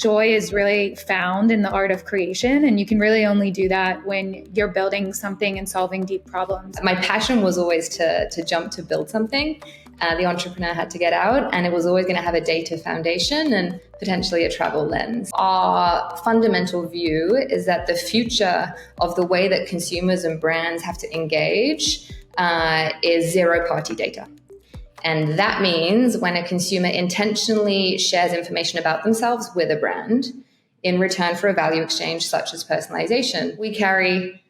joy is really found in the art of creation. And you can really only do that when you're building something and solving deep problems. My passion was always to jump to build something. The entrepreneur had to get out, and it was always going to have a data foundation and potentially a travel lens. Our fundamental view is that the future of the way that consumers and brands have to engage is zero-party data. And that means when a consumer intentionally shares information about themselves with a brand in return for a value exchange such as personalization. We carry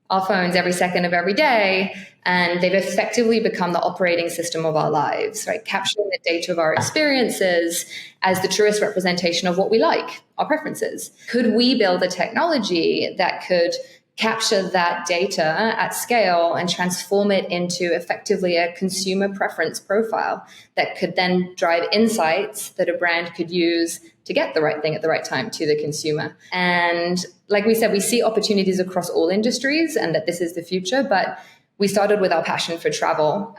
our phones every second of every day, and they've effectively become the operating system of our lives, right? Capturing the data of our experiences as the truest representation of what we like, our preferences. Could we build a technology that could capture that data at scale and transform it into effectively a consumer preference profile that could then drive insights that a brand could use to get the right thing at the right time to the consumer? And like we said, we see opportunities across all industries and that this is the future, but we started with our passion for travel.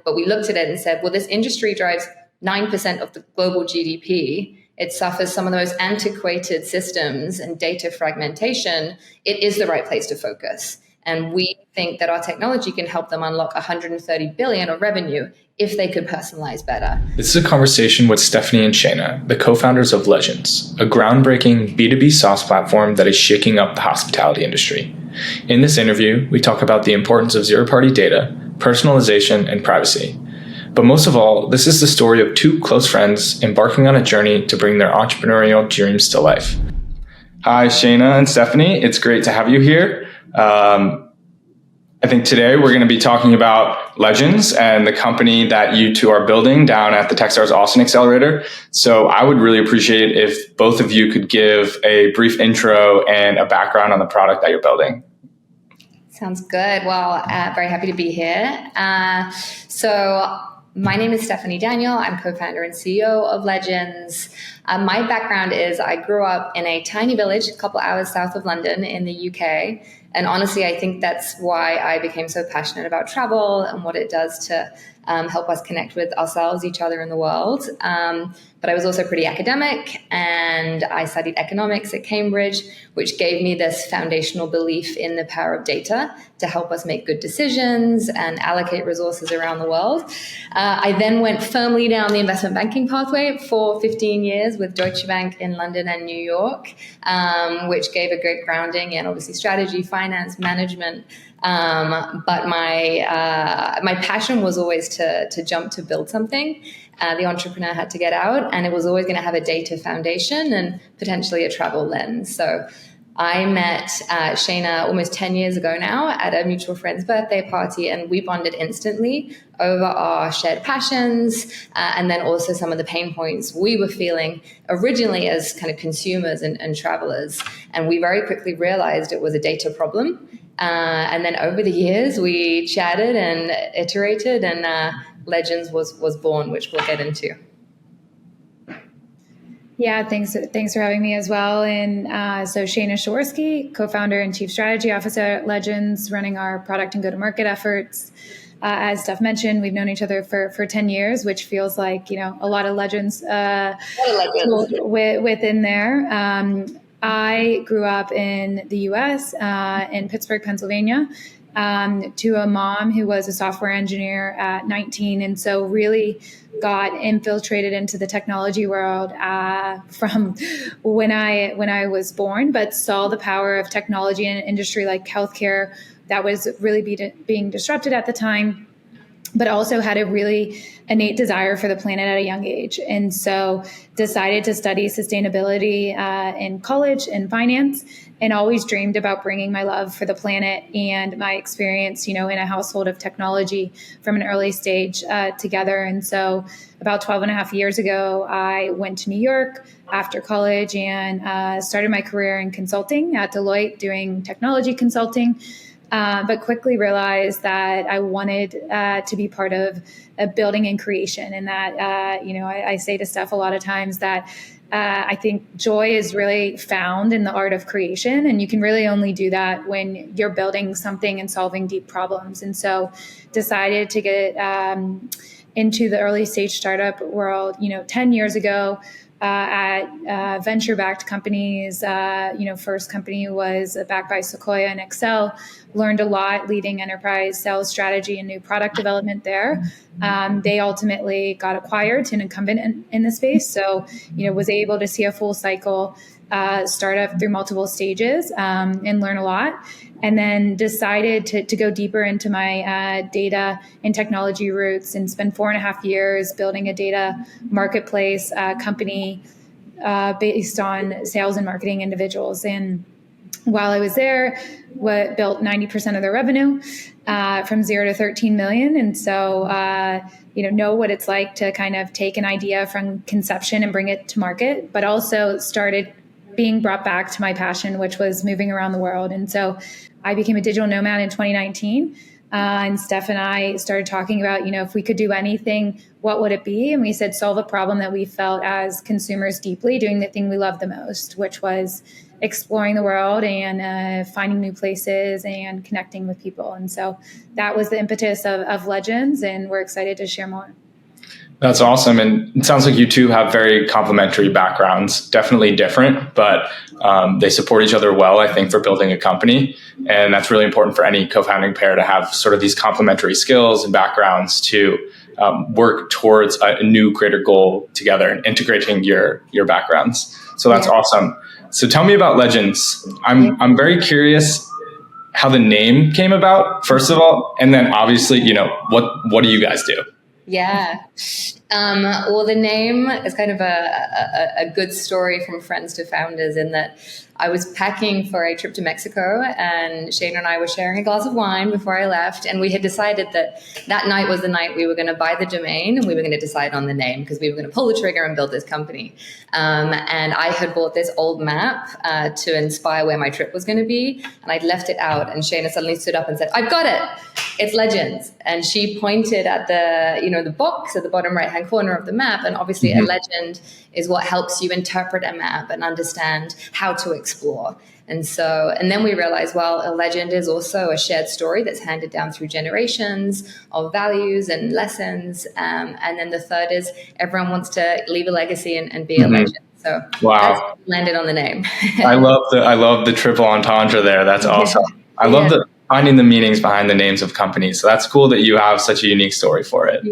But we looked at it and said, well, this industry drives 9% of the global GDP. It suffers some of the most antiquated systems and data fragmentation. It is the right place to focus. And we think that our technology can help them unlock 130 billion of revenue if they could personalize better. This is a conversation with Stephanie and Shaina, the co-founders of Legends, a groundbreaking B2B SaaS platform that is shaking up the hospitality industry. In this interview, we talk about the importance of zero-party data, personalization, and privacy. But most of all, this is the story of two close friends embarking on a journey to bring their entrepreneurial dreams to life. Hi, Shaina and Stephanie. It's great to have you here. I think today we're going to be talking about Legends and the company that you two are building down at the Techstars Austin Accelerator. So I would really appreciate if both of you could give a brief intro and a background on the product that you're building. Sounds good. Well, very happy to be here. So my name is Stephanie Daniel. I'm co-founder and CEO of Legends. My background is I grew up in a tiny village a couple hours south of London in the UK. And honestly, I think that's why I became so passionate about travel and what it does to help us connect with ourselves, each other, and the world. But I was also pretty academic, and I studied economics at Cambridge, which gave me this foundational belief in the power of data to help us make good decisions and allocate resources around the world. I then went firmly down the investment banking pathway for 15 years with Deutsche Bank in London and New York, which gave a great grounding in obviously strategy, finance, management. But my passion was always to jump to build something. The entrepreneur had to get out, and it was always going to have a data foundation and potentially a travel lens. So I met Shaina almost 10 years ago now at a mutual friend's birthday party, and we bonded instantly over our shared passions and then also some of the pain points we were feeling originally as kind of consumers and travelers. And we very quickly realized it was a data problem. And then over the years, we chatted and iterated, and Legends was born, which we'll get into. Yeah, thanks for having me as well. And so Shaina Shiwarski, co-founder and chief strategy officer at Legends, running our product and go-to-market efforts. As Steph mentioned, we've known each other for 10 years, which feels like, a lot of legends, within there. I grew up in the U.S., in Pittsburgh, Pennsylvania, to a mom who was a software engineer at 19. And so really got infiltrated into the technology world from when I was born, but saw the power of technology in an industry like healthcare that was really being disrupted at the time, but also had a really innate desire for the planet at a young age. And so decided to study sustainability in college and finance, and always dreamed about bringing my love for the planet and my experience, in a household of technology from an early stage together. And so about 12 and a half years ago, I went to New York after college and started my career in consulting at Deloitte, doing technology consulting. But quickly realized that I wanted to be part of building and creation, and that, I say to Steph a lot of times that I think joy is really found in the art of creation, and you can really only do that when you're building something and solving deep problems. And so decided to get into the early stage startup world, 10 years ago. at venture-backed companies. First company was backed by Sequoia and Excel. Learned a lot leading enterprise sales strategy and new product development there. They ultimately got acquired to an incumbent in the space. So, was able to see a full cycle startup through multiple stages and learn a lot. And then decided to go deeper into my data and technology roots and spend 4.5 years building a data marketplace company based on sales and marketing individuals. And while I was there, built 90% of their revenue from 0 to 13 million. And so, know what it's like to kind of take an idea from conception and bring it to market, but also started being brought back to my passion, which was moving around the world. And so I became a digital nomad in 2019. And Steph and I started talking about, if we could do anything, what would it be? And we said, solve a problem that we felt as consumers deeply, doing the thing we love the most, which was exploring the world and finding new places and connecting with people. And so that was the impetus of Legends, and we're excited to share more. That's awesome. And it sounds like you two have very complementary backgrounds, definitely different, but they support each other well, I think, for building a company. And that's really important for any co-founding pair to have sort of these complementary skills and backgrounds to work towards a new greater goal together and integrating your backgrounds. So that's awesome. So tell me about Legends. I'm very curious how the name came about, first of all, and then obviously, what do you guys do? Yeah. Well, the name is kind of a good story from friends to founders, in that I was packing for a trip to Mexico, and Shaina and I were sharing a glass of wine before I left. And we had decided that night was the night we were going to buy the domain, and we were going to decide on the name, because we were going to pull the trigger and build this company. And I had bought this old map to inspire where my trip was going to be. And I'd left it out, and Shaina suddenly stood up and said, "I've got it. It's Legends." And she pointed at the box at the bottom right-hand corner of the map. And obviously a legend is what helps you interpret a map and understand how to explore. And then we realized, well, a legend is also a shared story that's handed down through generations of values and lessons. And then the third is everyone wants to leave a legacy and be a legend. So that's landed on the name. I love the triple entendre there. That's awesome. I love finding the meanings behind the names of companies. So that's cool that you have such a unique story for it.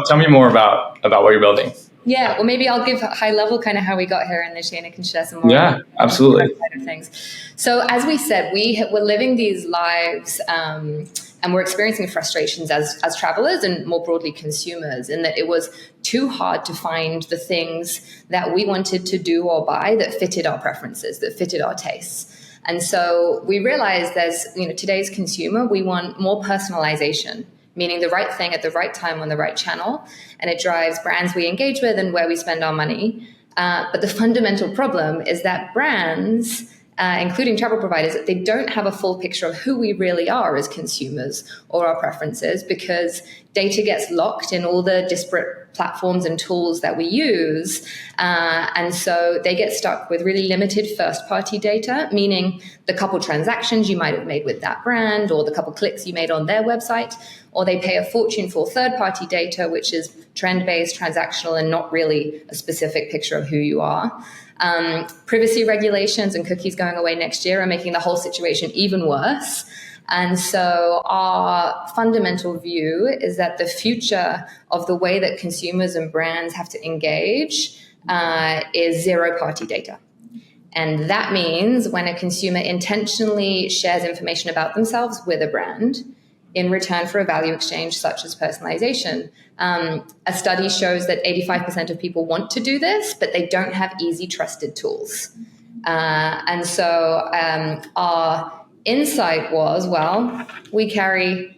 Tell me more about what you're building. Yeah, well, maybe I'll give a high level kind of how we got here, and then Shaina can share some more. Yeah, absolutely. Side of things. So as we said, we're living these lives and we're experiencing frustrations as travelers and more broadly consumers, in that it was too hard to find the things that we wanted to do or buy that fitted our preferences, that fitted our tastes. And so we realized today's consumer, we want more personalization, meaning the right thing at the right time on the right channel. And it drives brands we engage with and where we spend our money. But the fundamental problem is that brands, including travel providers, they don't have a full picture of who we really are as consumers or our preferences, because data gets locked in all the disparate platforms and tools that we use. And so they get stuck with really limited first-party data, meaning the couple transactions you might have made with that brand or the couple clicks you made on their website, or they pay a fortune for third-party data, which is trend-based, transactional, and not really a specific picture of who you are. Privacy regulations and cookies going away next year are making the whole situation even worse. And so our fundamental view is that the future of the way that consumers and brands have to engage is zero-party data. And that means when a consumer intentionally shares information about themselves with a brand in return for a value exchange such as personalization, a study shows that 85% of people want to do this, but they don't have easy, trusted tools. And so our insight was, well, we carry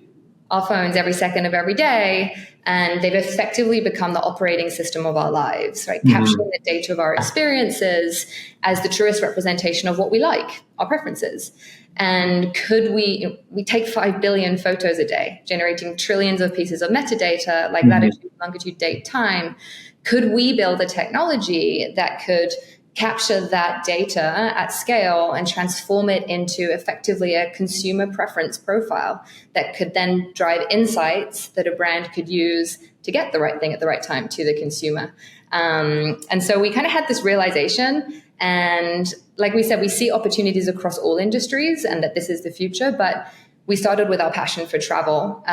our phones every second of every day, and they've effectively become the operating system of our lives, right? Capturing the data of our experiences as the truest representation of what we like, our preferences. And could we take 5 billion photos a day, generating trillions of pieces of metadata like latitude, longitude, date, time. Could we build a technology that could capture that data at scale and transform it into effectively a consumer preference profile that could then drive insights that a brand could use to get the right thing at the right time to the consumer? And so we kind of had this realization, and like we said, we see opportunities across all industries and that this is the future, but we started with our passion for travel.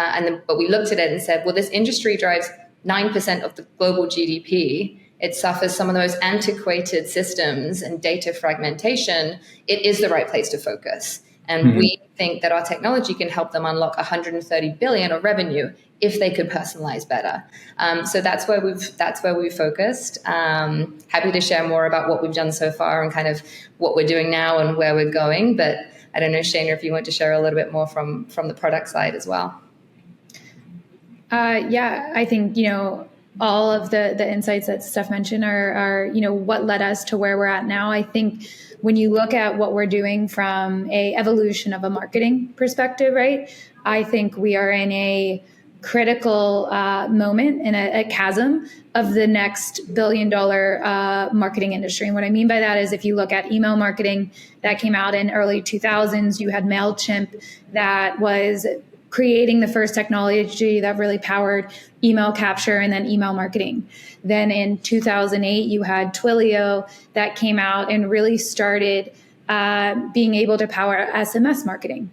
But we looked at it and said, well, this industry drives 9% of the global GDP. It suffers some of the most antiquated systems and data fragmentation. It is the right place to focus. And we think that our technology can help them unlock 130 billion of revenue if they could personalize better. So that's where we've focused. Happy to share more about what we've done so far and kind of what we're doing now and where we're going. But I don't know, Shaina, if you want to share a little bit more from the product side as well. Yeah, I think, all of the insights that Steph mentioned are what led us to where we're at now. I think when you look at what we're doing from a evolution of a marketing perspective, right? I think we are in a critical moment in a chasm of the next billion-dollar marketing industry. And what I mean by that is if you look at email marketing that came out in early 2000s, you had MailChimp that was creating the first technology that really powered email capture and then email marketing. Then in 2008, you had Twilio that came out and really started being able to power SMS marketing.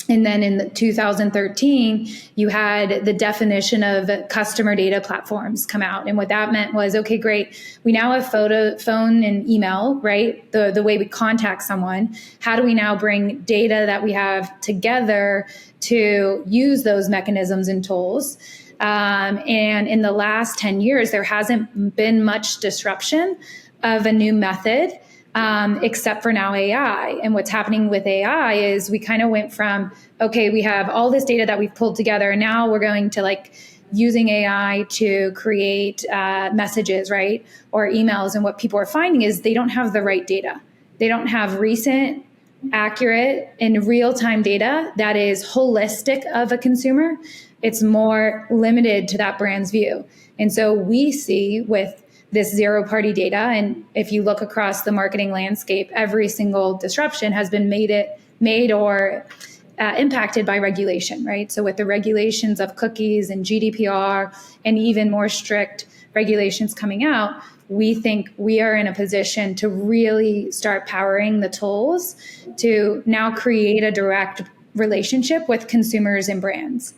And then in 2013, you had the definition of customer data platforms come out. And what that meant was, okay, great. We now have phone and email, right? The way we contact someone. How do we now bring data that we have together to use those mechanisms and tools? And in the last 10 years, there hasn't been much disruption of a new method. Except for now AI. And what's happening with AI is we kind of went from, okay, we have all this data that we've pulled together, and now we're going to using AI to create messages, right? Or emails. And what people are finding is they don't have the right data. They don't have recent, accurate, and real-time data that is holistic of a consumer. It's more limited to that brand's view. And so we see with this zero-party data, and if you look across the marketing landscape, every single disruption has been made or impacted by regulation, right? So with the regulations of cookies and GDPR and even more strict regulations coming out, we think we are in a position to really start powering the tools to now create a direct relationship with consumers and brands.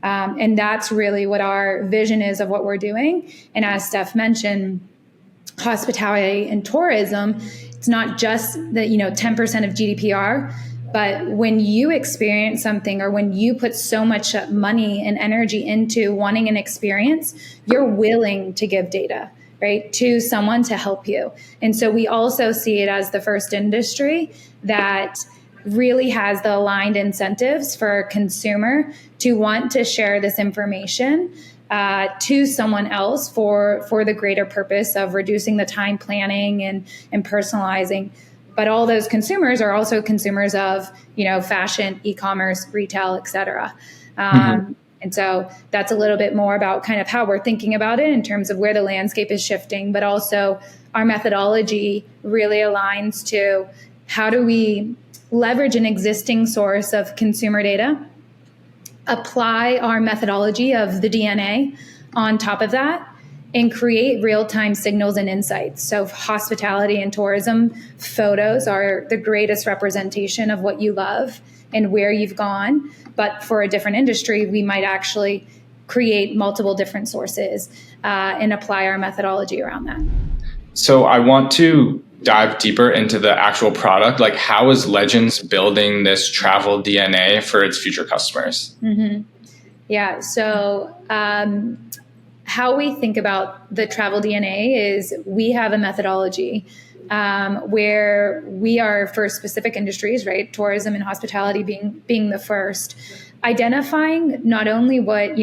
And that's really what our vision is of what we're doing. And as Steph mentioned, hospitality and tourism, it's not just the 10% of GDPR, but when you experience something or when you put so much money and energy into wanting an experience, you're willing to give data, right, to someone to help you. And so we also see it as the first industry that really has the aligned incentives for a consumer to want to share this information to someone else for the greater purpose of reducing the time planning and personalizing. But all those consumers are also consumers of, fashion, e-commerce, retail, et cetera. And so that's a little bit more about kind of how we're thinking about it in terms of where the landscape is shifting, but also our methodology really aligns to how do we leverage an existing source of consumer data, apply our methodology of the DNA on top of that, and create real-time signals and insights. So hospitality and tourism photos are the greatest representation of what you love and where you've gone. But for a different industry, we might actually create multiple different sources and apply our methodology around that. So I want to dive deeper into the actual product. Like, how is Legends building this travel DNA for its future customers? Yeah. So how we think about the travel DNA is we have a methodology where we are for specific industries, right? Tourism and hospitality being the first, identifying not only what,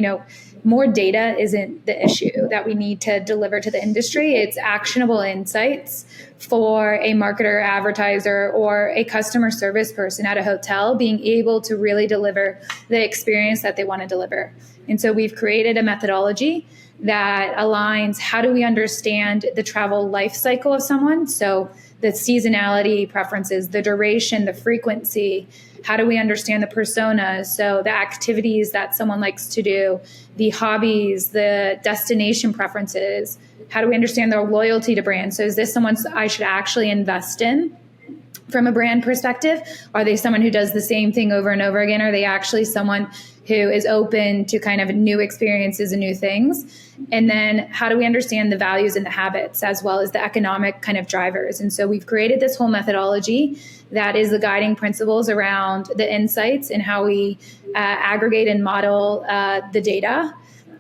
more data isn't the issue that we need to deliver to the industry. It's actionable insights for a marketer, advertiser, or a customer service person at a hotel being able to really deliver the experience that they want to deliver. And so we've created a methodology that aligns how do we understand the travel life cycle of someone. So the seasonality preferences, the duration, the frequency. How do we understand the personas? So the activities that someone likes to do, the hobbies, the destination preferences. How do we understand their loyalty to brands? So is this someone I should actually invest in from a brand perspective? Are they someone who does the same thing over and over again? Are they actually someone who is open to kind of new experiences and new things? And then how do we understand the values and the habits as well as the economic kind of drivers? And so we've created this whole methodology that is the guiding principles around the insights and how we aggregate and model the data.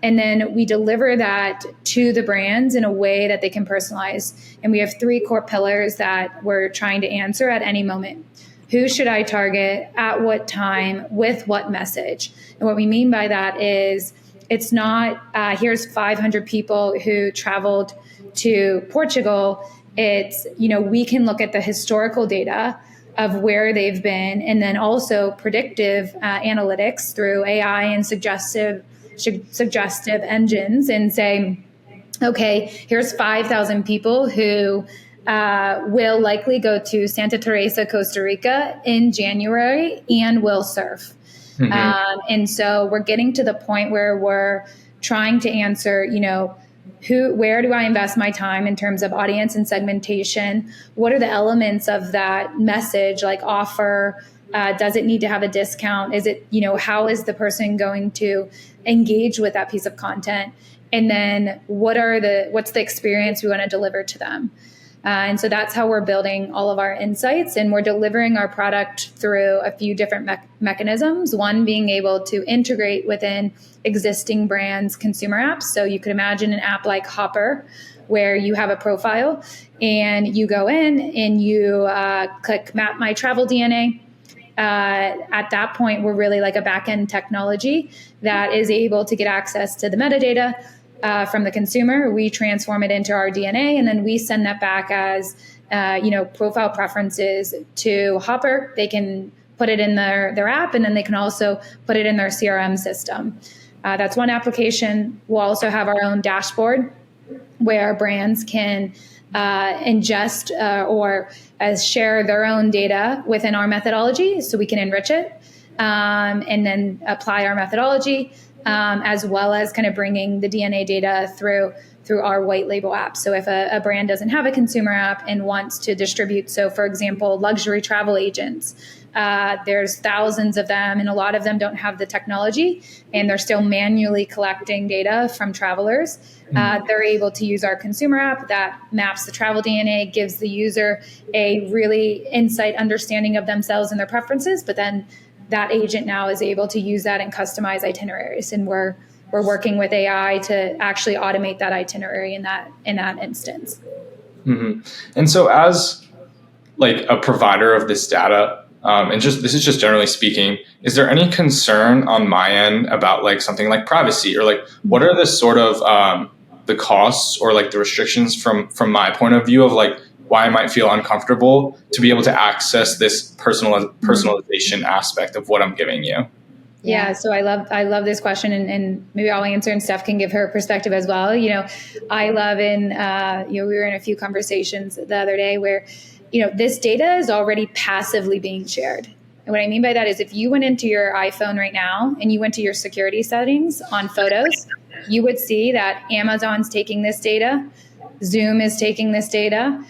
And then we deliver that to the brands in a way that they can personalize. And we have 3 core pillars that we're trying to answer at any moment. Who should I target, at what time, with what message? And what we mean by that is it's not, here's 500 people who traveled to Portugal. It's, we can look at the historical data of where they've been, and then also predictive analytics through AI and suggestive engines, and say, okay, here's 5,000 people who will likely go to Santa Teresa, Costa Rica in January and will surf. And so we're getting to the point where we're trying to answer, where do I invest my time in terms of audience and segmentation? What are the elements of that message, like offer? Does it need to have a discount? Is it, how is the person going to engage with that piece of content? And then what's the experience we want to deliver to them? And so that's how we're building all of our insights, and we're delivering our product through a few different mechanisms. One being able to integrate within existing brands' consumer apps. So you could imagine an app like Hopper, where you have a profile and you go in and you click Map My Travel DNA. At that point, we're really like a back-end technology that is able to get access to the metadata from the consumer. We transform it into our DNA, and then we send that back as profile preferences to Hopper. They can put it in their app, and then they can also put it in their CRM system. That's one application. We'll also have our own dashboard where brands can ingest or share their own data within our methodology, so we can enrich it and then apply our methodology, as well as kind of bringing the DNA data through our white label app. So if a brand doesn't have a consumer app and wants to distribute, so for example, luxury travel agents, there's thousands of them, and a lot of them don't have the technology, and they're still manually collecting data from travelers. They're able to use our consumer app that maps the travel DNA, gives the user a really insight understanding of themselves and their preferences, but then that agent now is able to use that and customize itineraries. And we're working with AI to actually automate that itinerary in that instance. Mm-hmm. And so as like a provider of this data, this is just generally speaking, is there any concern on my end about like something like privacy, or like what are the sort of the costs or like the restrictions from my point of view of like why I might feel uncomfortable to be able to access this personalization aspect of what I'm giving you? Yeah, so I love this question, and maybe I'll answer, and Steph can give her perspective as well. I love we were in a few conversations the other day where, this data is already passively being shared. And what I mean by that is if you went into your iPhone right now and you went to your security settings on photos, you would see that Amazon's taking this data, Zoom is taking this data,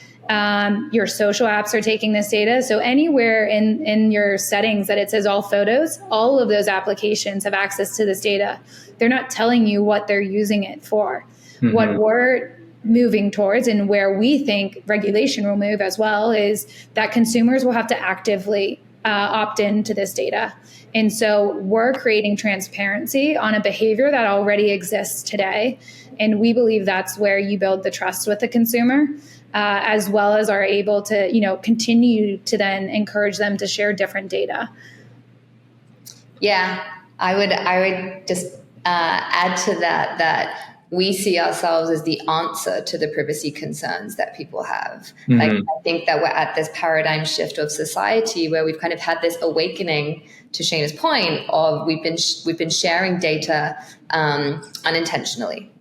your social apps are taking this data. So anywhere in your settings that it says all photos, all of those applications have access to this data. They're not telling you what they're using it for. Mm-hmm. What we're moving towards, and where we think regulation will move as well, is that consumers will have to actively opt into this data. And so we're creating transparency on a behavior that already exists today. And we believe that's where you build the trust with the consumer, as well as are able to, continue to then encourage them to share different data. Yeah, I would just add to that we see ourselves as the answer to the privacy concerns that people have. Mm-hmm. Like, I think that we're at this paradigm shift of society where we've kind of had this awakening, to Shaina's point, of we've been sharing data unintentionally,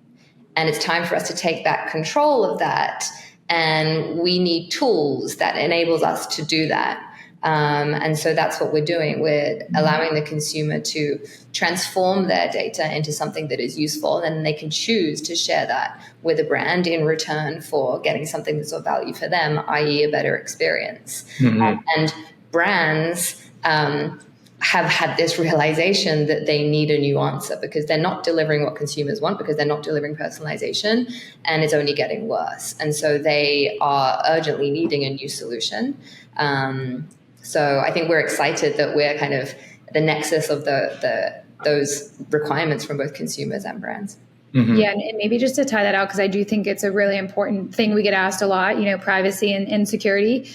and it's time for us to take back control of that. And we need tools that enables us to do that. And so that's what we're doing. We're allowing the consumer to transform their data into something that is useful, and then they can choose to share that with a brand in return for getting something that's of value for them, i.e. a better experience. And brands have had this realization that they need a new answer because they're not delivering what consumers want, because they're not delivering personalization, and it's only getting worse. And so they are urgently needing a new solution. So I think we're excited that we're kind of the nexus of those requirements from both consumers and brands. Yeah, and maybe just to tie that out, because I do think it's a really important thing we get asked a lot, privacy and security.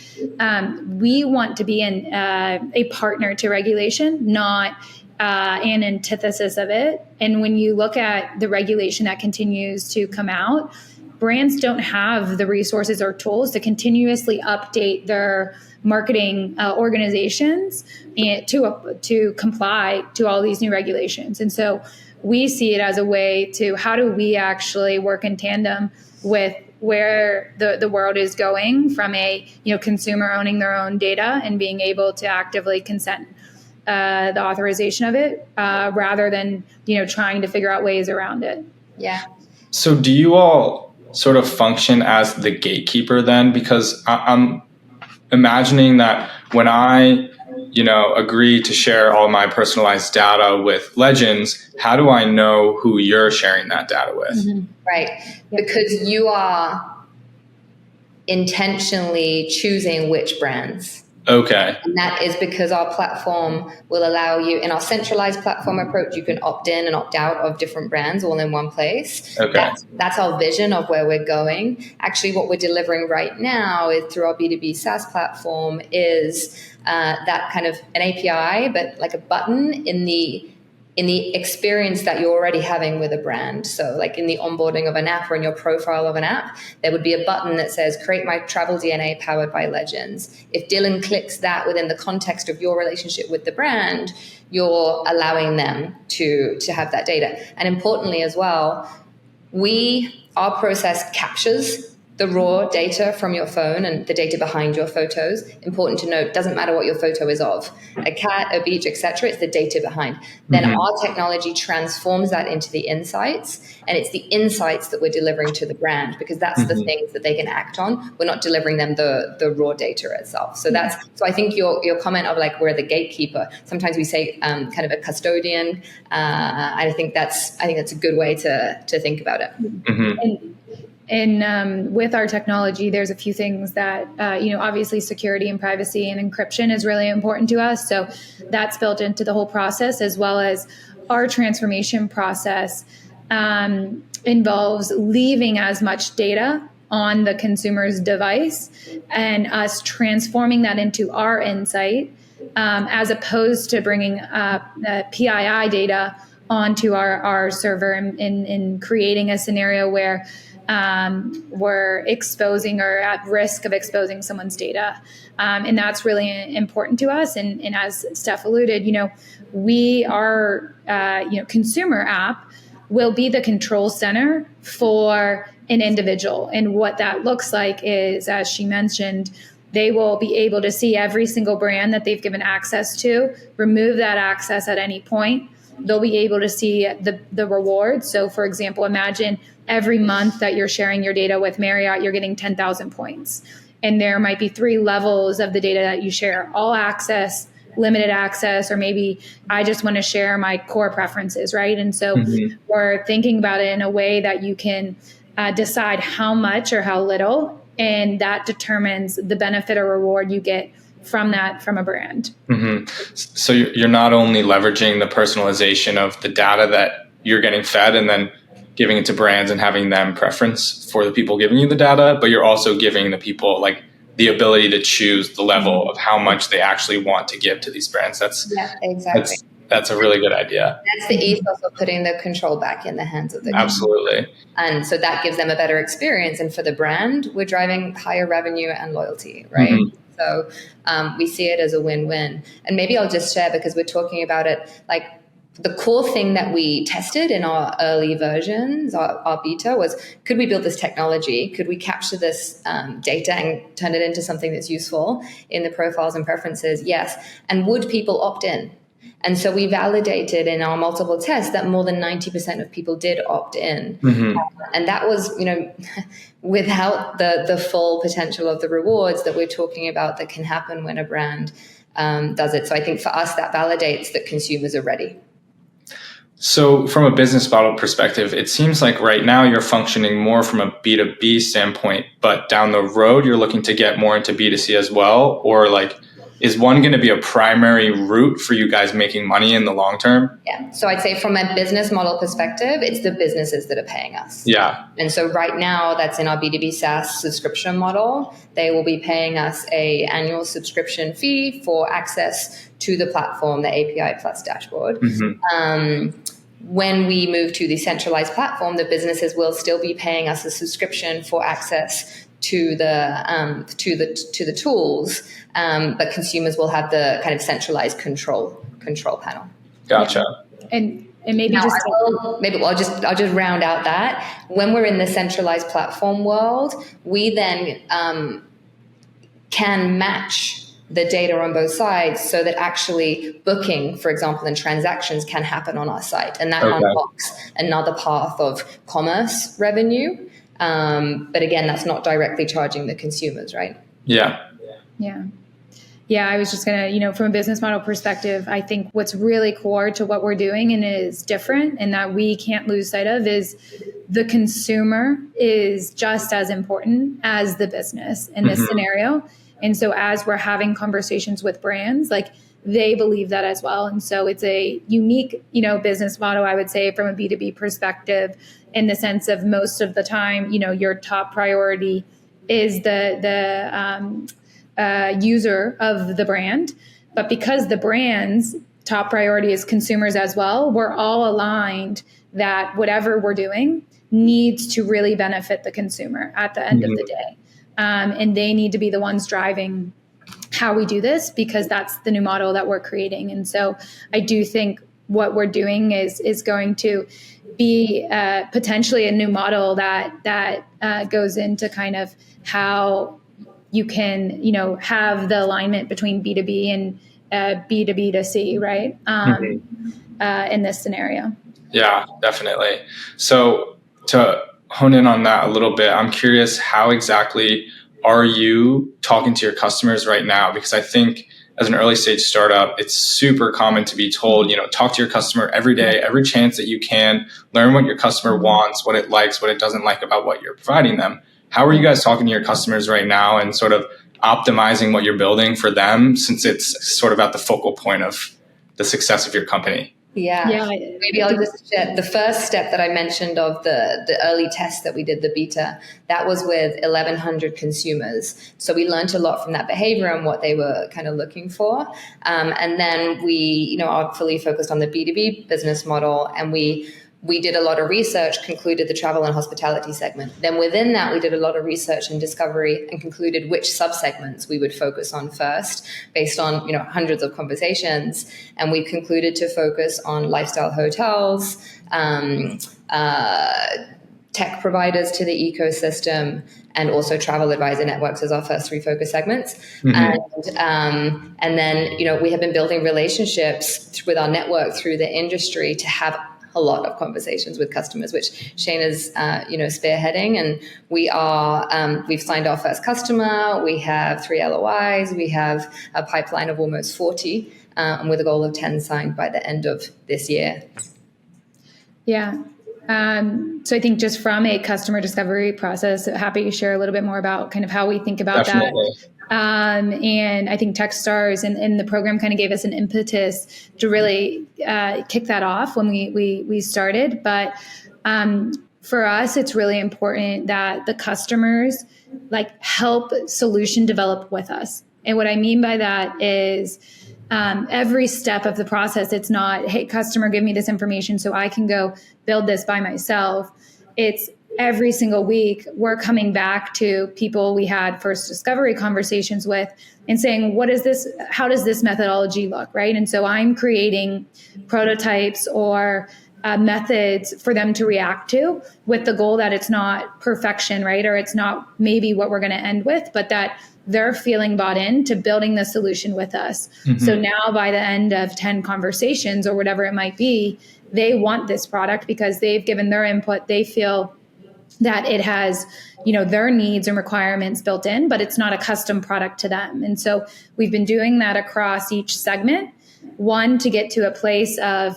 We want to be a partner to regulation, not an antithesis of it. And when you look at the regulation that continues to come out, brands don't have the resources or tools to continuously update their marketing organizations and to comply to all these new regulations. And so we see it as a way to how do we actually work in tandem with where the world is going from a consumer owning their own data and being able to actively consent the authorization of it rather than trying to figure out ways around it. Yeah. So do you all sort of function as the gatekeeper then? Because I'm imagining that when I agree to share all my personalized data with Legends, how do I know who you're sharing that data with? Right. Because you are intentionally choosing which brands. Okay. And that is because our platform will allow you, in our centralized platform approach, you can opt in and opt out of different brands all in one place. Okay. That's our vision of where we're going. Actually, what we're delivering right now is through our B2B SaaS platform is that kind of an API, but like a button in the experience that you're already having with a brand. So like in the onboarding of an app or in your profile of an app, there would be a button that says, create my travel DNA powered by Legends. If Dylan clicks that within the context of your relationship with the brand, you're allowing them to have that data. And importantly as well, our process captures the raw data from your phone and the data behind your photos. Important to note, doesn't matter what your photo is of, a cat, a beach, etc. It's the data behind. Then our technology transforms that into the insights, and it's the insights that we're delivering to the brand because that's the things that they can act on. We're not delivering them the raw data itself. So so I think your comment of like we're the gatekeeper. Sometimes we say kind of a custodian. I think that's a good way to think about it. And with our technology, there's a few things that, obviously security and privacy and encryption is really important to us. So that's built into the whole process, as well as our transformation process involves leaving as much data on the consumer's device and us transforming that into our insight, as opposed to bringing PII data onto our server and creating a scenario where we're exposing or at risk of exposing someone's data. And that's really important to us. And as Steph alluded, our consumer app will be the control center for an individual. And what that looks like is, as she mentioned, they will be able to see every single brand that they've given access to, remove that access at any point. They'll be able to see the rewards. So for example, imagine every month that you're sharing your data with Marriott, you're getting 10,000 points. And there might be 3 levels of the data that you share: all access, limited access, or maybe I just want to share my core preferences, right? And so we're thinking about it in a way that you can decide how much or how little, and that determines the benefit or reward you get from a brand. So you're not only leveraging the personalization of the data that you're getting fed and then giving it to brands and having them preference for the people giving you the data, but you're also giving the people like the ability to choose the level of how much they actually want to give to these brands. Exactly. That's a really good idea. That's the ethos of putting the control back in the hands of the consumer. Absolutely. And so that gives them a better experience. And for the brand, we're driving higher revenue and loyalty, right? So we see it as a win-win. And maybe I'll just share, because we're talking about it, like the core thing that we tested in our early versions, our beta, was, could we build this technology? Could we capture this data and turn it into something that's useful in the profiles and preferences? Yes. And would people opt in? And so we validated in our multiple tests that more than 90% of people did opt in. Mm-hmm. And that was, without the full potential of the rewards that we're talking about that can happen when a brand does it. So I think for us, that validates that consumers are ready. So from a business model perspective, it seems like right now you're functioning more from a B2B standpoint, but down the road, you're looking to get more into B2C as well? Or like, is one going to be a primary route for you guys making money in the long term? Yeah. So I'd say from a business model perspective, it's the businesses that are paying us. Yeah. And so right now that's in our B2B SaaS subscription model. They will be paying us a annual subscription fee for access to the platform, the API plus dashboard. Mm-hmm. When we move to the centralized platform, the businesses will still be paying us a subscription for access to the tools, but consumers will have the kind of centralized control panel. Gotcha. Yeah. And maybe now, just I'll just round out that when we're in the centralized platform world, we then can match the data on both sides so that actually booking, for example, and transactions can happen on our site. And that unlocks another path of commerce revenue. But again, that's not directly charging the consumers, right? Yeah. Yeah, I was just going to, from a business model perspective, I think what's really core to what we're doing and is different and that we can't lose sight of is the consumer is just as important as the business in this scenario. And so as we're having conversations with brands, like they believe that as well. And so it's a unique, business model, I would say, from a B2B perspective, in the sense of most of the time, your top priority is the user of the brand. But because the brand's top priority is consumers as well, we're all aligned that whatever we're doing needs to really benefit the consumer at the end of the day. And they need to be the ones driving how we do this, because that's the new model that we're creating. And so I do think what we're doing is going to be potentially a new model that goes into kind of how you can, have the alignment between B2B and B2B2C, right? In this scenario. Yeah, definitely. So to hone in on that a little bit, I'm curious, how exactly are you talking to your customers right now? Because I think as an early stage startup, it's super common to be told, talk to your customer every day, every chance that you can, learn what your customer wants, what it likes, what it doesn't like about what you're providing them. How are you guys talking to your customers right now and sort of optimizing what you're building for them, since it's sort of at the focal point of the success of your company? Yeah. Maybe I'll just share the first step that I mentioned of the early test that we did, the beta, that was with 1,100 consumers. So we learned a lot from that behavior and what they were kind of looking for. And then we, are fully focused on the B2B business model, and we did a lot of research, concluded the travel and hospitality segment. Then within that, we did a lot of research and discovery and concluded which subsegments we would focus on first based on, hundreds of conversations. And we concluded to focus on lifestyle hotels, tech providers to the ecosystem, and also travel advisor networks as our first three focus segments. And then, we have been building relationships with our network through the industry to have a lot of conversations with customers, which Shaina's, spearheading. And we've signed our first customer. We have 3 LOIs. We have a pipeline of almost 40, and with a goal of 10 signed by the end of this year. Yeah. So I think just from a customer discovery process, happy to share a little bit more about kind of how we think about Definitely. that. And I think Techstars and the program kind of gave us an impetus to really kick that off when we started. But for us, it's really important that the customers help solution develop with us. And what I mean by that is every step of the process, it's not, hey, customer, give me this information so I can go build this by myself. It's every single week, we're coming back to people we had first discovery conversations with and saying, what is this? How does this methodology look? Right. And so I'm creating prototypes or methods for them to react to, with the goal that it's not perfection, right? Or it's not maybe what we're going to end with, but that they're feeling bought in to building the solution with us. Mm-hmm. So now by the end of 10 conversations or whatever it might be, they want this product because they've given their input. They feel that it has, their needs and requirements built in, but it's not a custom product to them. And so we've been doing that across each segment. One, to get to a place of,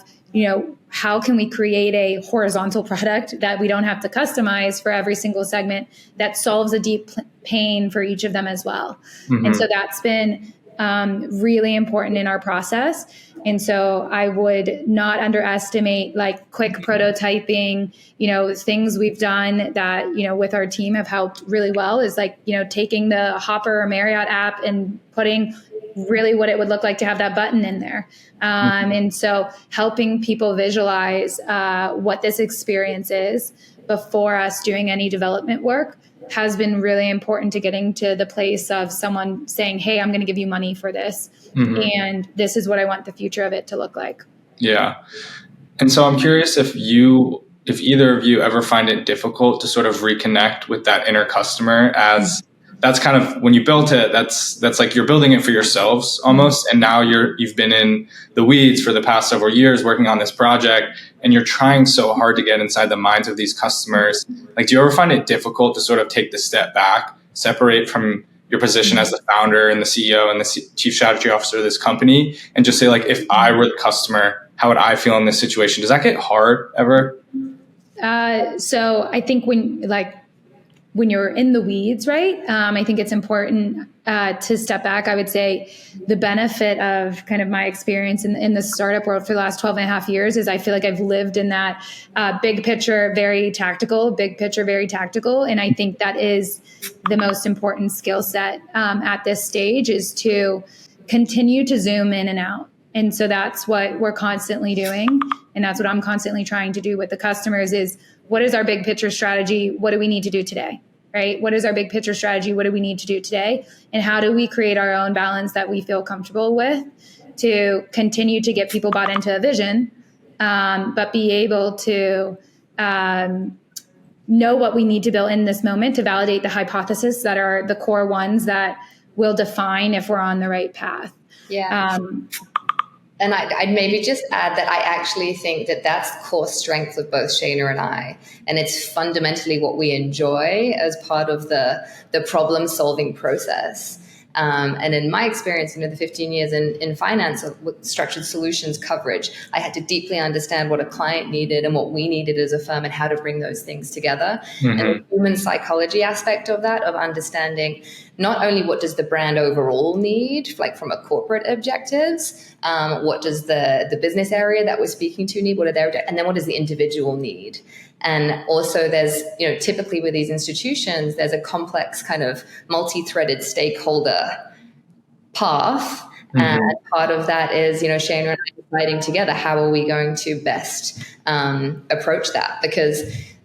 how can we create a horizontal product that we don't have to customize for every single segment that solves a deep pain for each of them as well. Mm-hmm. And so that's been really important in our process. And so I would not underestimate like quick prototyping, things we've done that, with our team have helped really well is like, taking the Hopper or Marriott app and putting really what it would look like to have that button in there. And so helping people visualize what this experience is before us doing any development work has been really important to getting to the place of someone saying, hey, I'm going to give you money for this. Mm-hmm. And this is what I want the future of it to look like. Yeah. And so I'm curious if either of you ever find it difficult to sort of reconnect with that inner customer, as that's kind of when you built it, that's like you're building it for yourselves almost. And now you've been in the weeds for the past several years working on this project, and you're trying so hard to get inside the minds of these customers. Like, do you ever find it difficult to sort of take the step back, separate from your position as the founder and the CEO and the chief strategy officer of this company, and just say, like, if I were the customer, how would I feel in this situation? Does that get hard ever? So I think when you're in the weeds, right? I think it's important to step back. I would say the benefit of kind of my experience in the startup world for the last 12 and a half years is I feel like I've lived in that big picture, very tactical. And I think that is the most important skill set at this stage, is to continue to zoom in and out. And so that's what we're constantly doing. And that's what I'm constantly trying to do with the customers is, what is our big picture strategy? What do we need to do today? Right? What is our big picture strategy? What do we need to do today? And how do we create our own balance that we feel comfortable with to continue to get people bought into a vision, but be able to know what we need to build in this moment to validate the hypotheses that are the core ones that will define if we're on the right path. Yeah. And I'd maybe just add that I actually think that that's the core strength of both Shaina and I. And it's fundamentally what we enjoy as part of the problem solving process. And in my experience, the 15 years in finance with structured solutions coverage, I had to deeply understand what a client needed and what we needed as a firm and how to bring those things together. Mm-hmm. And the human psychology aspect of that, of understanding not only what does the brand overall need, like from a corporate objectives, what does the business area that we're speaking to need, what are their, and then what does the individual need? And also there's, typically with these institutions, there's a complex kind of multi-threaded stakeholder path. Mm-hmm. And part of that is, Shaina and I deciding together, how are we going to best approach that? Because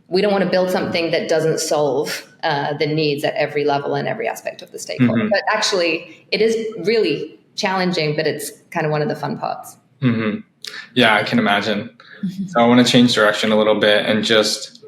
we don't want to build something that doesn't solve the needs at every level and every aspect of the stakeholder. Mm-hmm. But actually, it is really challenging, but it's kind of one of the fun parts. Mm-hmm. Yeah, I can imagine. So I want to change direction a little bit and just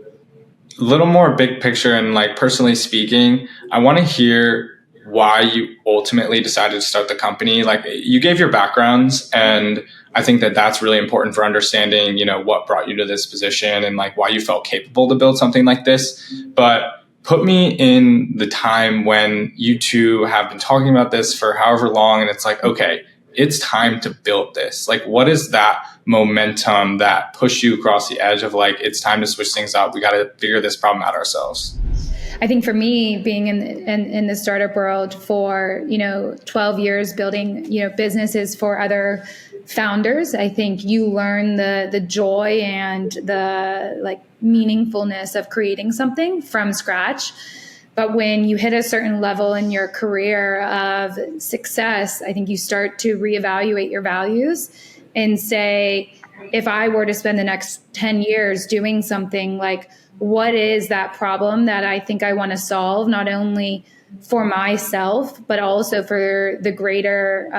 a little more big picture. And like, personally speaking, I want to hear why you ultimately decided to start the company. Like, you gave your backgrounds, and I think that that's really important for understanding, what brought you to this position and like why you felt capable to build something like this. But put me in the time when you two have been talking about this for however long, and it's like, okay, it's time to build this. Like, what is that momentum that pushed you across the edge of like, it's time to switch things up. We got to figure this problem out ourselves. I think for me, being in the startup world for, 12 years, building, businesses for other founders, I think you learn the joy and the like meaningfulness of creating something from scratch. But when you hit a certain level in your career of success, I think you start to reevaluate your values and say, if I were to spend the next 10 years doing something, like, what is that problem that I think I want to solve, not only for myself, but also for the greater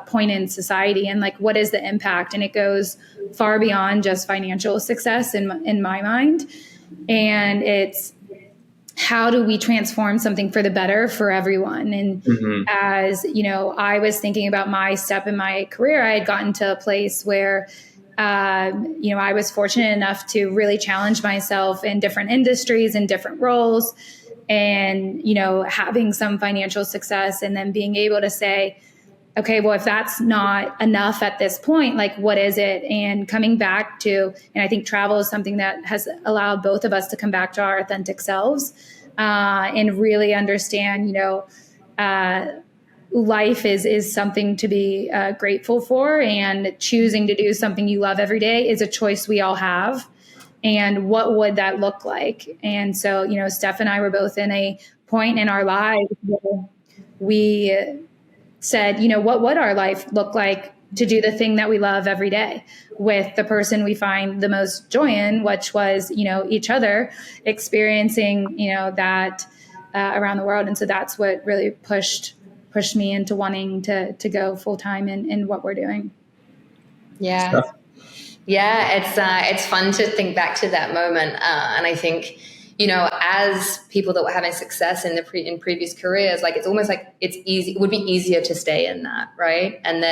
point in society, and like, what is the impact? And it goes far beyond just financial success in my mind. And it's, how do we transform something for the better for everyone? And as you know, I was thinking about my step in my career. I had gotten to a place where I was fortunate enough to really challenge myself in different industries and different roles, and, having some financial success, and then being able to say, okay, well, if that's not enough at this point, like, what is it? And coming back to, and I think travel is something that has allowed both of us to come back to our authentic selves, and really understand, life is something to be grateful for, and choosing to do something you love every day is a choice we all have. And what would that look like? And so, Steph and I were both in a point in our lives where we said, what would our life look like to do the thing that we love every day with the person we find the most joy in, which was, each other, experiencing, that around the world. And so that's what really pushed me into wanting to go full time in what we're doing. Yeah. Yeah, it's fun to think back to that moment, and I think, as people that were having success in previous careers, like, it's almost like it would be easier to stay in that, right? And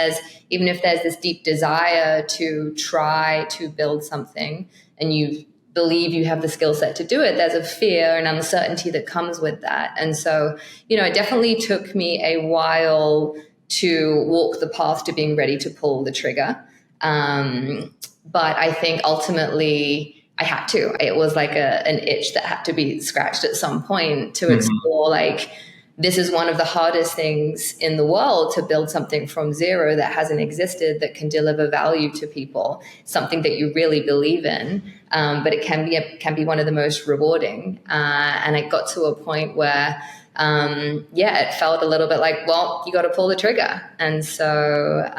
even if there's this deep desire to try to build something, and you believe you have the skill set to do it, there's a fear and uncertainty that comes with that. And so, it definitely took me a while to walk the path to being ready to pull the trigger. But I think ultimately I had to. It was like an itch that had to be scratched at some point to explore, like, this is one of the hardest things in the world, to build something from zero that hasn't existed, that can deliver value to people, something that you really believe in. But it can be one of the most rewarding. And I got to a point where, it felt a little bit like, well, you got to pull the trigger. And so,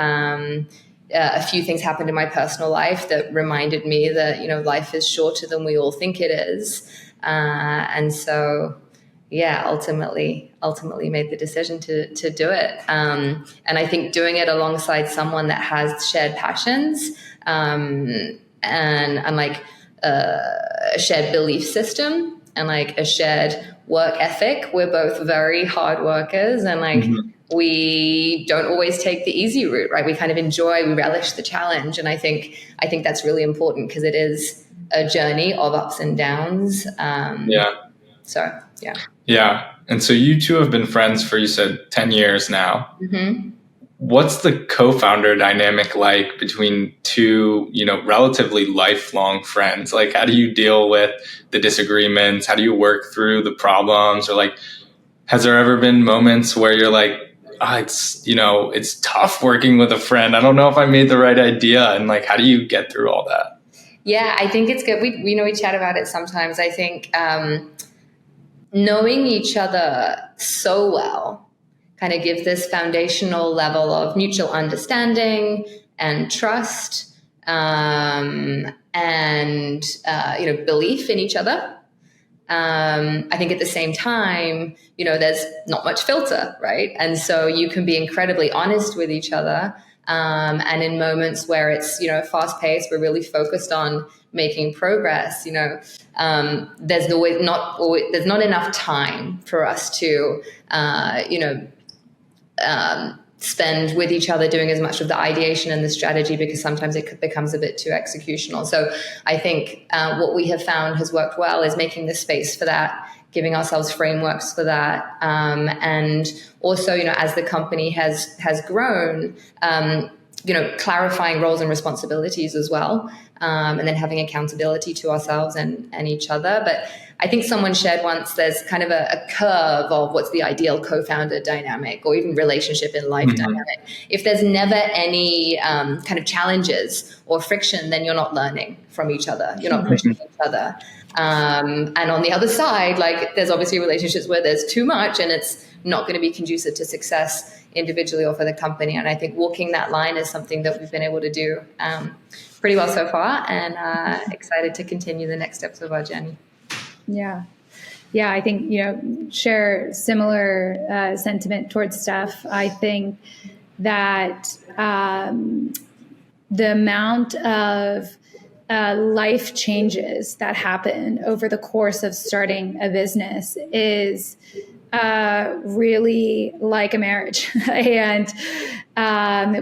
a few things happened in my personal life that reminded me that, life is shorter than we all think it is. And so, ultimately made the decision to do it. And I think doing it alongside someone that has shared passions, and like a shared belief system, and like a shared work ethic. We're both very hard workers, and like, we don't always take the easy route, right? We kind of we relish the challenge. And I think that's really important, because it is a journey of ups and downs. Yeah. And so you two have been friends for, you said, 10 years now. What's the co-founder dynamic like between two, relatively lifelong friends? Like, how do you deal with the disagreements? How do you work through the problems? Or like, has there ever been moments where you're like, it's tough working with a friend. I don't know if I made the right idea. And like, how do you get through all that? Yeah, I think it's good. We chat about it sometimes. I think knowing each other so well kind of gives this foundational level of mutual understanding and trust, and belief in each other. I think at the same time, there's not much filter, right? And so you can be incredibly honest with each other. And in moments where it's, fast paced, we're really focused on making progress, there's not enough time for us to, spend with each other doing as much of the ideation and the strategy, because sometimes it becomes a bit too executional. So I think what we have found has worked well is making the space for that, giving ourselves frameworks for that. And also, as the company has grown, clarifying roles and responsibilities as well. And then having accountability to ourselves and each other. But I think someone shared once, there's kind of a curve of what's the ideal co-founder dynamic, or even relationship in life dynamic. If there's never any kind of challenges or friction, then you're not learning from each other. You're not pushing each other. And on the other side, like, there's obviously relationships where there's too much, and it's not going to be conducive to success individually or for the company. And I think walking that line is something that we've been able to do pretty well so far, and excited to continue the next steps of our journey. Yeah. Yeah, I think, share similar sentiment towards Steph. I think that the amount of life changes that happen over the course of starting a business is really like a marriage. And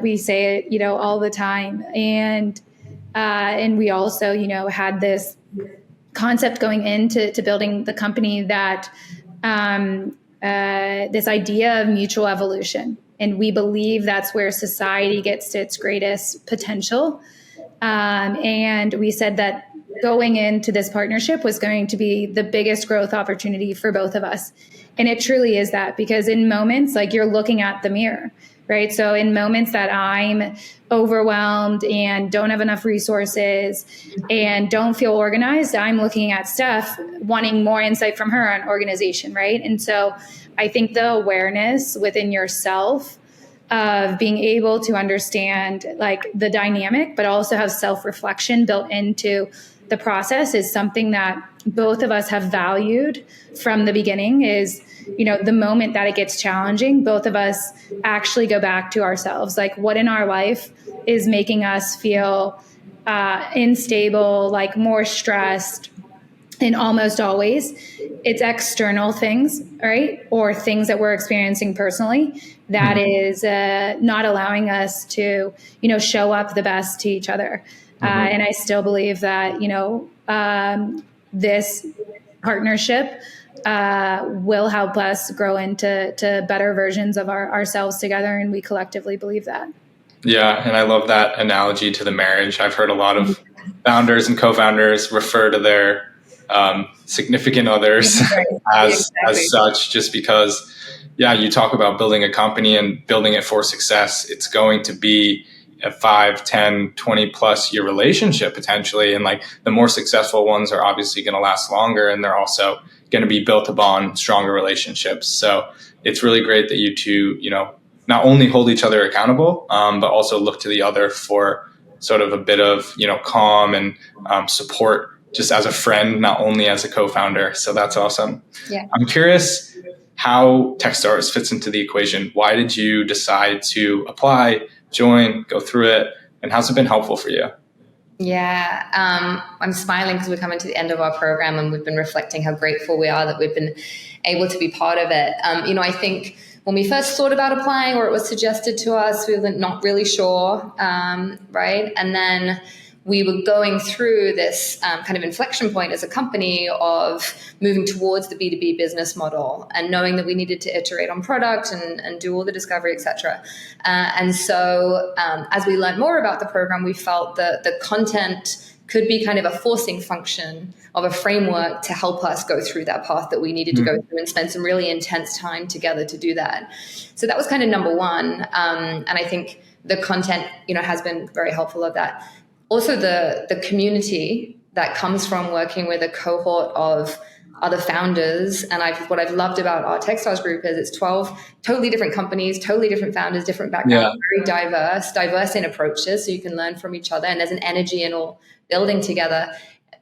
we say it, all the time. And we also, had this concept going into building the company that this idea of mutual evolution. And we believe that's where society gets to its greatest potential. And we said that going into this partnership was going to be the biggest growth opportunity for both of us. And it truly is that, because in moments like you're looking at the mirror, right? So in moments that I'm overwhelmed and don't have enough resources and don't feel organized, I'm looking at Steph, wanting more insight from her on organization, right? And so I think the awareness within yourself of being able to understand like the dynamic, but also have self-reflection built into the process is something that both of us have valued from the beginning. Is, the moment that it gets challenging, both of us actually go back to ourselves. Like, what in our life is making us feel unstable, like more stressed? And almost always it's external things, right? Or things that we're experiencing personally that is not allowing us to, show up the best to each other. And I still believe that, this partnership will help us grow into better versions of ourselves together. And we collectively believe that. Yeah. And I love that analogy to the marriage. I've heard a lot of founders and co-founders refer to their significant others as such, just because, you talk about building a company and building it for success. It's going to be a 5, 10, 20 plus year relationship potentially. And like the more successful ones are obviously going to last longer, and they're also going to be built upon stronger relationships. So it's really great that you two, not only hold each other accountable, but also look to the other for sort of a bit of, calm and support just as a friend, not only as a co-founder. So that's awesome. Yeah. I'm curious how Techstars fits into the equation. Why did you decide to apply, join, go through it, and how's it been helpful for you? Yeah, I'm smiling because we're coming to the end of our program and we've been reflecting how grateful we are that we've been able to be part of it. I think when we first thought about applying, or it was suggested to us, we were not really sure, right? And then we were going through this kind of inflection point as a company of moving towards the B2B business model and knowing that we needed to iterate on product and do all the discovery, et cetera. And so as we learned more about the program, we felt that the content could be kind of a forcing function of a framework to help us go through that path that we needed to go through and spend some really intense time together to do that. So that was kind of number one. And I think the content, has been very helpful of that. Also, the community that comes from working with a cohort of other founders. And what I've loved about our Techstars group is it's 12 totally different companies, totally different founders, different backgrounds, very diverse in approaches. So you can learn from each other, and there's an energy in all building together.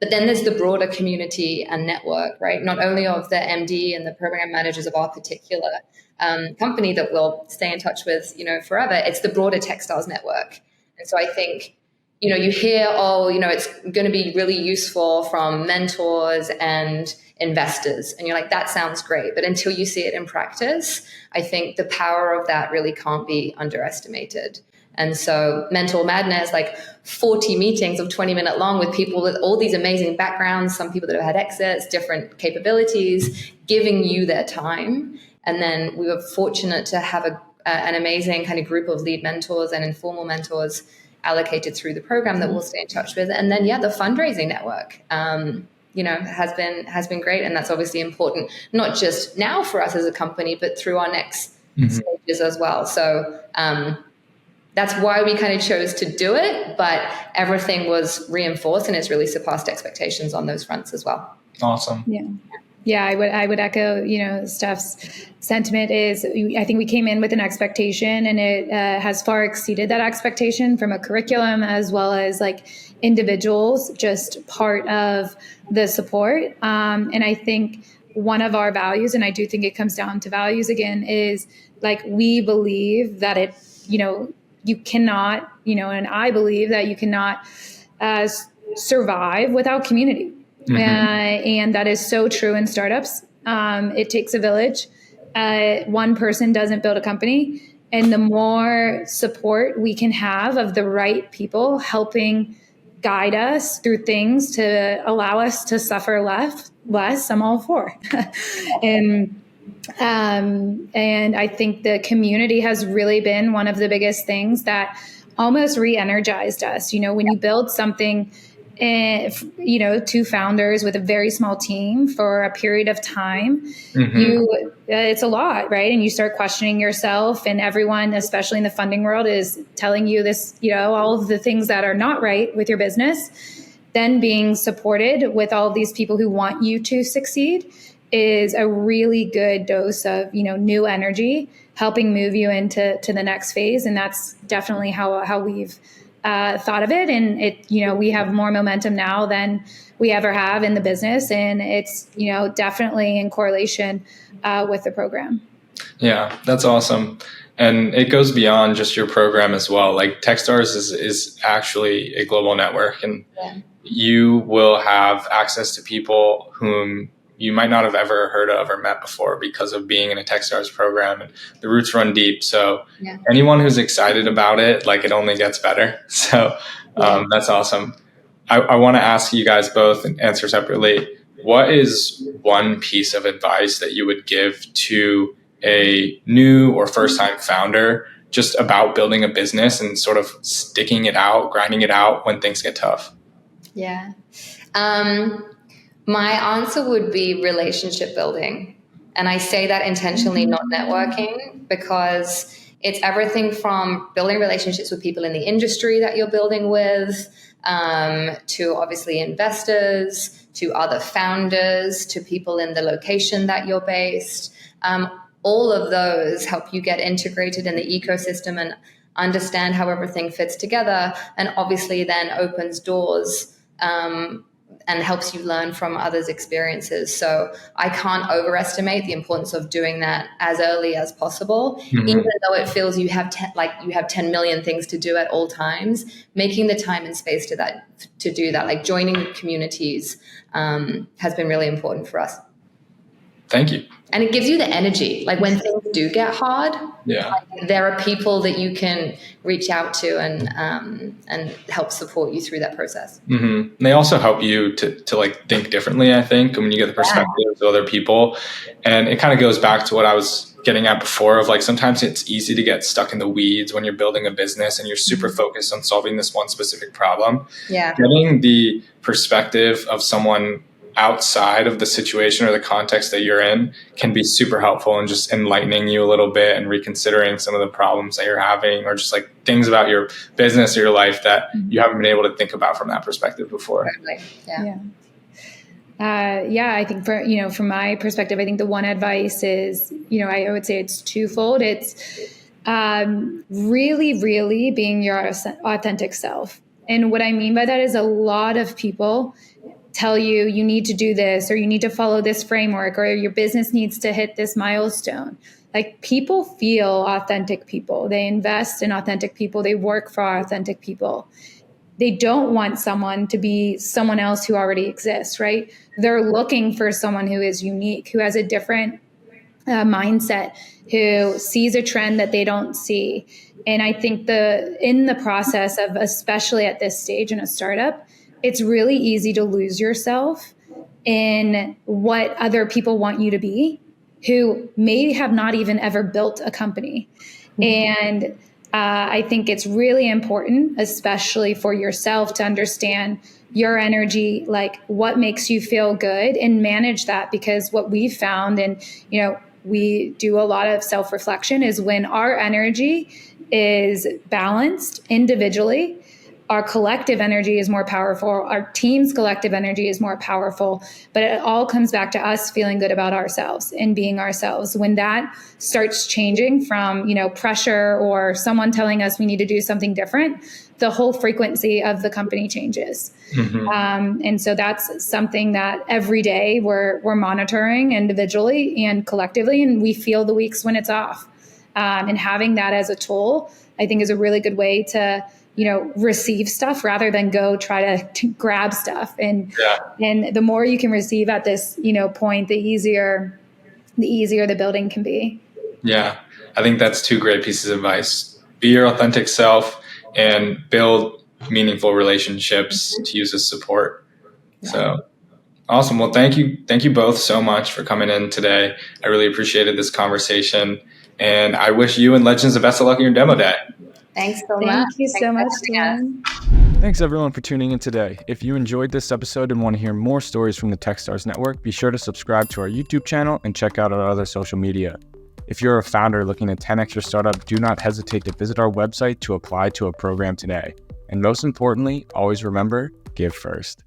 But then there's the broader community and network, right? Not only of the MD and the program managers of our particular company that we'll stay in touch with, forever. It's the broader Techstars network. And so I think, you hear, it's going to be really useful from mentors and investors. And you're like, that sounds great. But until you see it in practice, I think the power of that really can't be underestimated. And so Mental Madness, like 40 meetings of 20-minute long with people with all these amazing backgrounds, some people that have had exits, different capabilities, giving you their time. And then we were fortunate to have an amazing kind of group of lead mentors and informal mentors allocated through the program that we'll stay in touch with. And then, the fundraising network, has been great. And that's obviously important, not just now for us as a company, but through our next stages as well. So that's why we kind of chose to do it, but everything was reinforced and it's really surpassed expectations on those fronts as well. Awesome. Yeah, I would echo, Steph's sentiment is I think we came in with an expectation, and it has far exceeded that expectation from a curriculum as well as like individuals just part of the support. And I think one of our values, and I do think it comes down to values again, is like we believe that you cannot, and I believe that you cannot survive without community. And that is so true in startups. It takes a village. One person doesn't build a company. And the more support we can have of the right people helping guide us through things to allow us to suffer less, I'm all for. And I think the community has really been one of the biggest things that almost re-energized us. When you build something, two founders with a very small team for a period of time, it's a lot, right? And you start questioning yourself, and everyone, especially in the funding world, is telling you this, all of the things that are not right with your business. Then being supported with all of these people who want you to succeed is a really good dose of, new energy, helping move you into the next phase. And that's definitely how we've thought of it. And we have more momentum now than we ever have in the business. And it's, definitely in correlation with the program. Yeah, that's awesome. And it goes beyond just your program as well. Like Techstars is actually a global network, and you will have access to people whom you might not have ever heard of or met before because of being in a Techstars program, and the roots run deep. So anyone who's excited about it, like it only gets better. So that's awesome. I want to ask you guys both and answer separately. What is one piece of advice that you would give to a new or first time founder just about building a business and sort of sticking it out, grinding it out when things get tough? Yeah. My answer would be relationship building. And I say that intentionally, not networking, because it's everything from building relationships with people in the industry that you're building with, to obviously investors, to other founders, to people in the location that you're based. All of those help you get integrated in the ecosystem and understand how everything fits together, and obviously then opens doors and helps you learn from others' experiences. So I can't overestimate the importance of doing that as early as possible, even though it feels you have 10 million things to do at all times. Making the time and space to do that, like joining communities, has been really important for us. Thank you. And it gives you the energy. Like when things do get hard, there are people that you can reach out to and help support you through that process. They also help you to like think differently, I think, when you get the perspectives of other people. And it kind of goes back to what I was getting at before of like, sometimes it's easy to get stuck in the weeds when you're building a business and you're super focused on solving this one specific problem. Getting the perspective of someone outside of the situation or the context that you're in can be super helpful and just enlightening you a little bit and reconsidering some of the problems that you're having, or just like things about your business or your life that you haven't been able to think about from that perspective before. I think from my perspective, I think the one advice is, I would say it's twofold. It's really, really being your authentic self. And what I mean by that is a lot of people tell you need to do this, or you need to follow this framework, or your business needs to hit this milestone. Like, people feel authentic people. They invest in authentic people. They work for authentic people. They don't want someone to be someone else who already exists, right? They're looking for someone who is unique, who has a different mindset, who sees a trend that they don't see. And I think in the process of, especially at this stage in a startup, it's really easy to lose yourself in what other people want you to be, who may have not even ever built a company. And I think it's really important, especially for yourself, to understand your energy, like what makes you feel good, and manage that. Because what we've found, and we do a lot of self-reflection, is when our energy is balanced individually, our collective energy is more powerful. Our team's collective energy is more powerful, but it all comes back to us feeling good about ourselves and being ourselves. When that starts changing from, pressure or someone telling us we need to do something different, the whole frequency of the company changes. And so that's something that every day we're monitoring individually and collectively, and we feel the weeks when it's off. And having that as a tool, I think, is a really good way to receive stuff rather than go try to grab stuff. And the more you can receive at this, point, the easier the building can be. Yeah. I think that's two great pieces of advice. Be your authentic self and build meaningful relationships to use as support. Yeah. So awesome. Well, thank you both so much for coming in today. I really appreciated this conversation, and I wish you and Legends the best of luck in your demo day. Thanks so much. Thank you so much, Dan. Thanks everyone for tuning in today. If you enjoyed this episode and want to hear more stories from the Techstars Network, be sure to subscribe to our YouTube channel and check out our other social media. If you're a founder looking to 10x your startup, do not hesitate to visit our website to apply to a program today. And most importantly, always remember, give first.